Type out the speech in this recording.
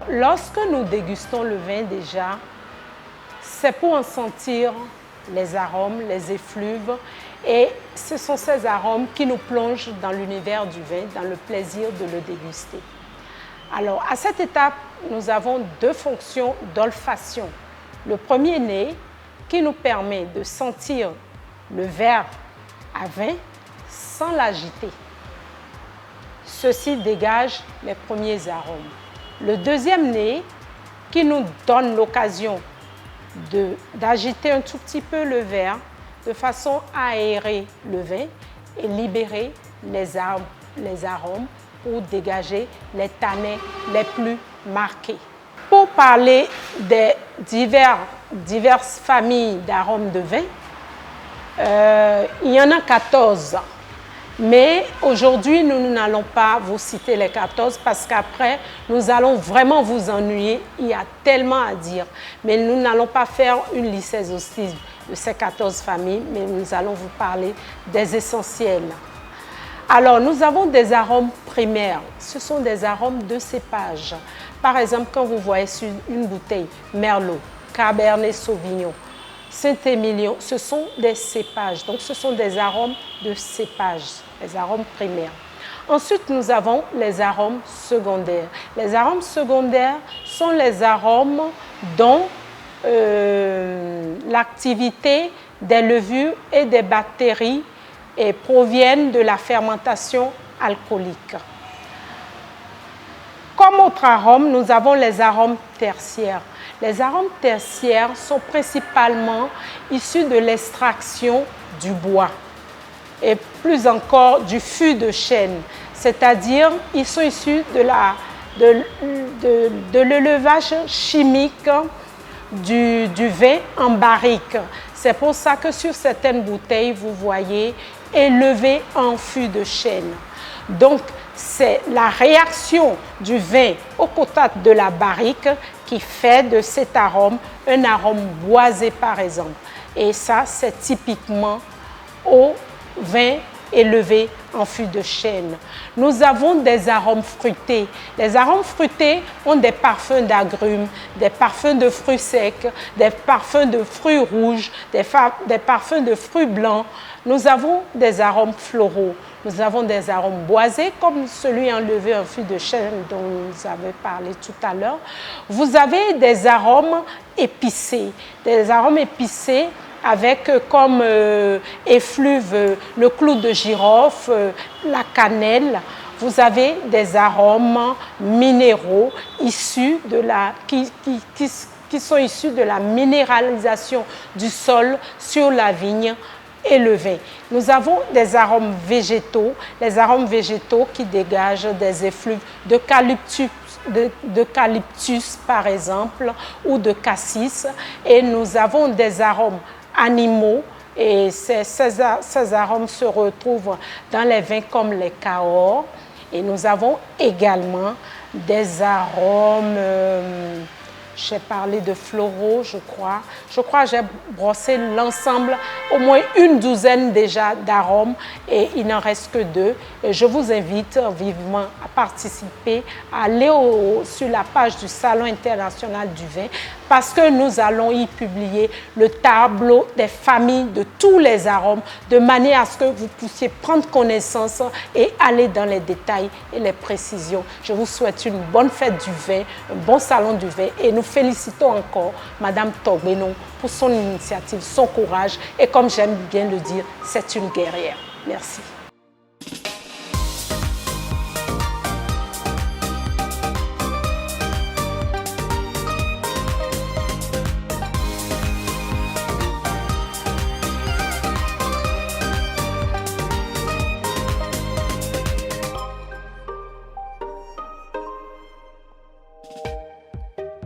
lorsque nous dégustons le vin déjà, c'est pour en sentir les arômes, les effluves, et ce sont ces arômes qui nous plongent dans l'univers du vin, dans le plaisir de le déguster. Alors, à cette étape, nous avons deux fonctions d'olfaction. Le premier nez, qui nous permet de sentir le verre à vin sans l'agiter. Ceci dégage les premiers arômes. Le deuxième nez, qui nous donne l'occasion d'agiter un tout petit peu le verre de façon à aérer le vin et libérer les arômes pour dégager les tanins les plus marqués. Pour parler des diverses familles d'arômes de vin, il y en a 14. Mais aujourd'hui, nous n'allons pas vous citer les 14 parce qu'après, nous allons vraiment vous ennuyer. Il y a tellement à dire. Mais nous n'allons pas faire une liste exhaustive de ces 14 familles, mais nous allons vous parler des essentiels. Alors, nous avons des arômes primaires. Ce sont des arômes de cépage. Par exemple, quand vous voyez sur une bouteille Merlot, Cabernet Sauvignon, Saint-Émilion, ce sont des cépages. Donc, ce sont des arômes de cépage, les arômes primaires. Ensuite, nous avons les arômes secondaires. Les arômes secondaires sont les arômes dont l'activité des levures et des bactéries proviennent de la fermentation alcoolique. Comme autre arôme, nous avons les arômes tertiaires. Les arômes tertiaires sont principalement issus de l'extraction du bois et plus encore du fût de chêne, c'est-à-dire ils sont issus de l'élevage chimique du vin en barrique. C'est pour ça que sur certaines bouteilles, vous voyez élevé en fût de chêne. Donc, c'est la réaction du vin au contact de la barrique qui fait de cet arôme un arôme boisé, par exemple. Et ça, c'est typiquement au vin élevé en fût de chêne. Nous avons des arômes fruités. Les arômes fruités ont des parfums d'agrumes, des parfums de fruits secs, des parfums de fruits rouges, des parfums de fruits blancs. Nous avons des arômes floraux. Nous avons des arômes boisés, comme celui enlevé en fût de chêne dont vous avez parlé tout à l'heure. Vous avez des arômes épicés. Des arômes épicés avec comme effluve le clou de girofle, la cannelle. Vous avez des arômes minéraux issus de qui sont issus de la minéralisation du sol sur la vigne et le vin. Nous avons des arômes végétaux, les arômes végétaux qui dégagent des effluves d'eucalyptus par exemple ou de cassis, et nous avons des arômes animaux et ces arômes se retrouvent dans les vins comme les Cahors, et nous avons également des arômes j'ai parlé de floraux, je crois. Je crois que j'ai brossé l'ensemble, au moins une douzaine déjà d'arômes, et il n'en reste que 2. Et je vous invite vivement à participer, à aller sur la page du Salon international du vin, parce que nous allons y publier le tableau des familles de tous les arômes, de manière à ce que vous puissiez prendre connaissance et aller dans les détails et les précisions. Je vous souhaite une bonne fête du vin, un bon salon du vin, et nous félicitons encore Madame Togbenon pour son initiative, son courage, et comme j'aime bien le dire, c'est une guerrière. Merci.